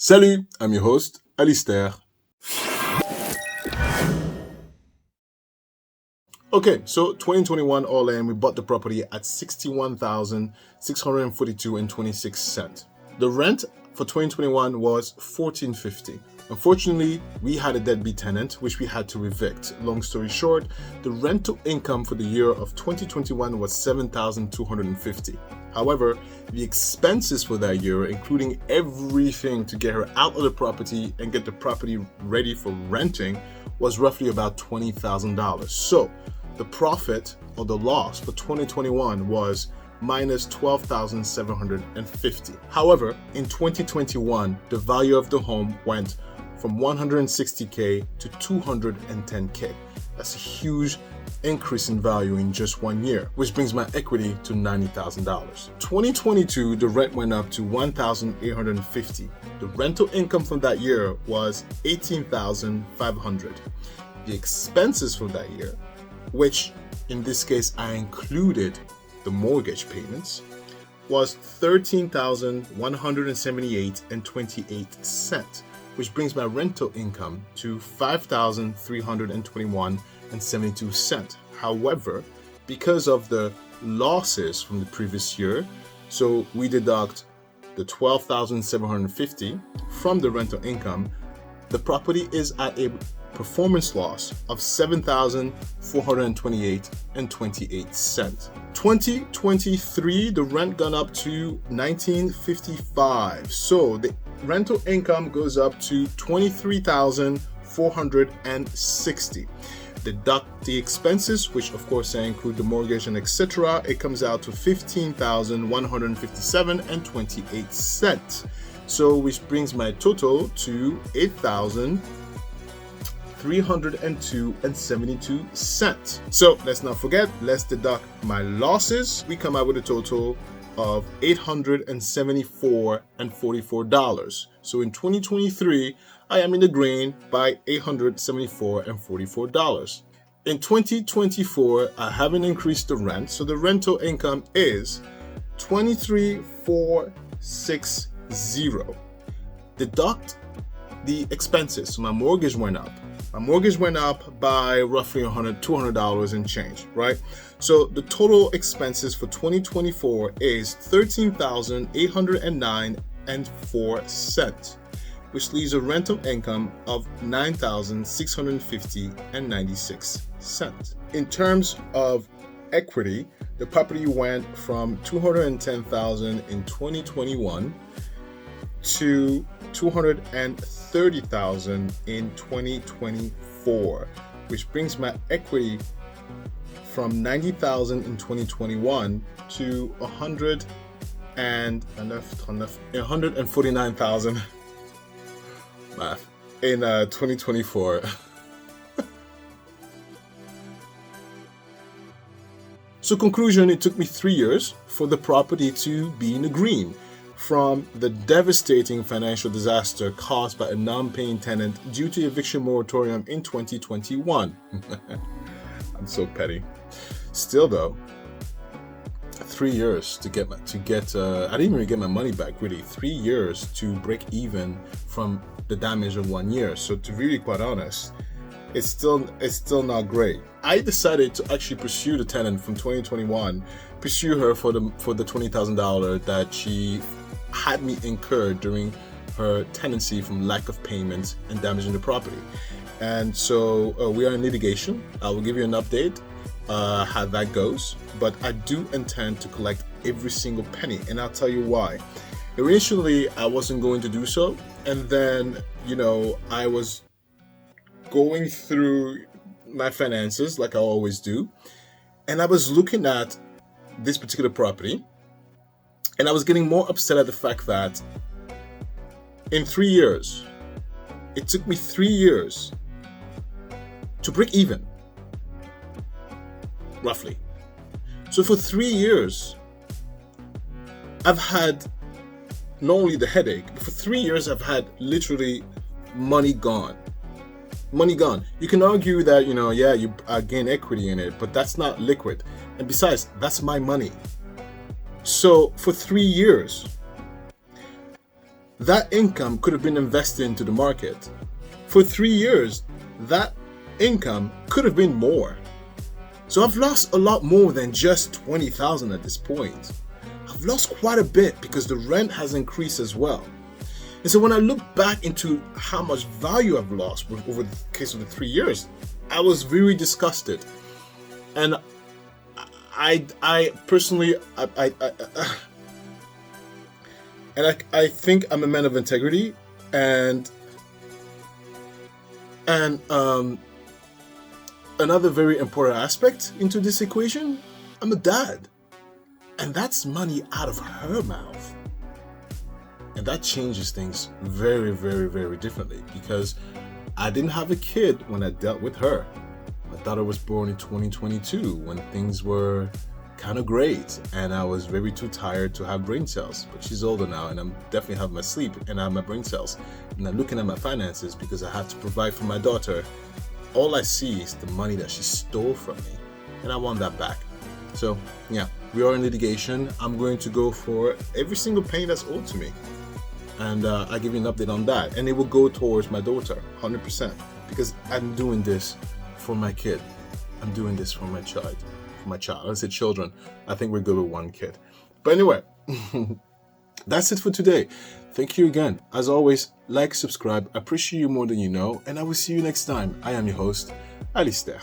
Salut, I'm your host, Alistair. Okay, so 2021 all in, we bought the property at $61,642.26. The rent for 2021 was $1,450. Unfortunately, we had a deadbeat tenant, which we had to evict. Long story short, the rental income for the year of 2021 was $7,250. However, the expenses for that year, including everything to get her out of the property and get the property ready for renting, was roughly about $20,000. So, the profit or the loss for 2021 was minus $12,750. However, in 2021, the value of the home went from $160K to $210K. That's a huge increase in value in just 1 year, which brings my equity to $90,000. 2022, the rent went up to $1,850. The rental income from that year was $18,500. The expenses for that year, which in this case I included the mortgage payments, was $13,178.28, which brings my rental income to $5,321.72. However, because of the losses from the previous year, so we deduct the $12,750 from the rental income, the property is at a performance loss of $7,428.28. 2023, the rent gone up to $1,955. So the rental income goes up to $23,460. Deduct the expenses, which of course include the mortgage and etc. It comes out to $15,157.28. So which brings my total to $8,302.72. So let's not forget, let's deduct my losses. We come out with a total of $874.44. So in 2023, I am in the green by $874.44. In 2024, I haven't increased the rent, so the rental income is $23,460. Deduct the expenses. So my mortgage went up. My mortgage went up by roughly $200 and change, right? So the total expenses for 2024 is $13,809.04, which leaves a rental income of $9,650.96. In terms of equity, the property went from $210,000 in 2021 to $230,000 in 2024, which brings my equity from $90,000 in 2021 to $149,000 math in 2024. So conclusion, it took me 3 years for the property to be in the green from the devastating financial disaster caused by a non-paying tenant due to eviction moratorium in 2021. I'm so petty. Still though, 3 years to get I didn't even get my money back really. 3 years to break even from the damage of 1 year. So to be really quite honest, it's still not great. I decided to actually pursue the tenant from 2021, pursue her for the $20,000 that she had me incurred during her tenancy from lack of payments and damaging the property. And so we are in litigation. I will give you an update how that goes, but I do intend to collect every single penny, and I'll tell you why. Initially, I wasn't going to do so, and then, I was going through my finances like I always do, and I was looking at this particular property, and I was getting more upset at the fact that in 3 years, it took me 3 years to break even, roughly. So for 3 years, I've had not only the headache, but for 3 years, I've had literally money gone. Money gone. You can argue that, you gain equity in it, but that's not liquid. And besides, that's my money. So for 3 years, that income could have been invested into the market. For 3 years, that income could have been more. So I've lost a lot more than just 20,000 at this point. I've lost quite a bit because the rent has increased as well. And so when I look back into how much value I've lost over the case of the 3 years, I was very disgusted. And I personally, I think I'm a man of integrity, and another very important aspect into this equation, I'm a dad, and that's money out of her mouth, and that changes things very, very, very differently, because I didn't have a kid when I dealt with her. My daughter was born in 2022 when things were kind of great, and I was very too tired to have brain cells. But she's older now, and I'm definitely have my sleep and I have my brain cells. And I'm looking at my finances because I have to provide for my daughter. All I see is the money that she stole from me, and I want that back. So yeah, we are in litigation. I'm going to go for every single penny that's owed to me, and I'll give you an update on that. And it will go towards my daughter, 100%, because I'm doing this for my kid. I'm doing this for my child. I said children. I think we're good with one kid. But anyway, that's it for today. Thank you again. As always, like, subscribe. I appreciate you more than you know, and I will see you next time. I am your host, Alistair.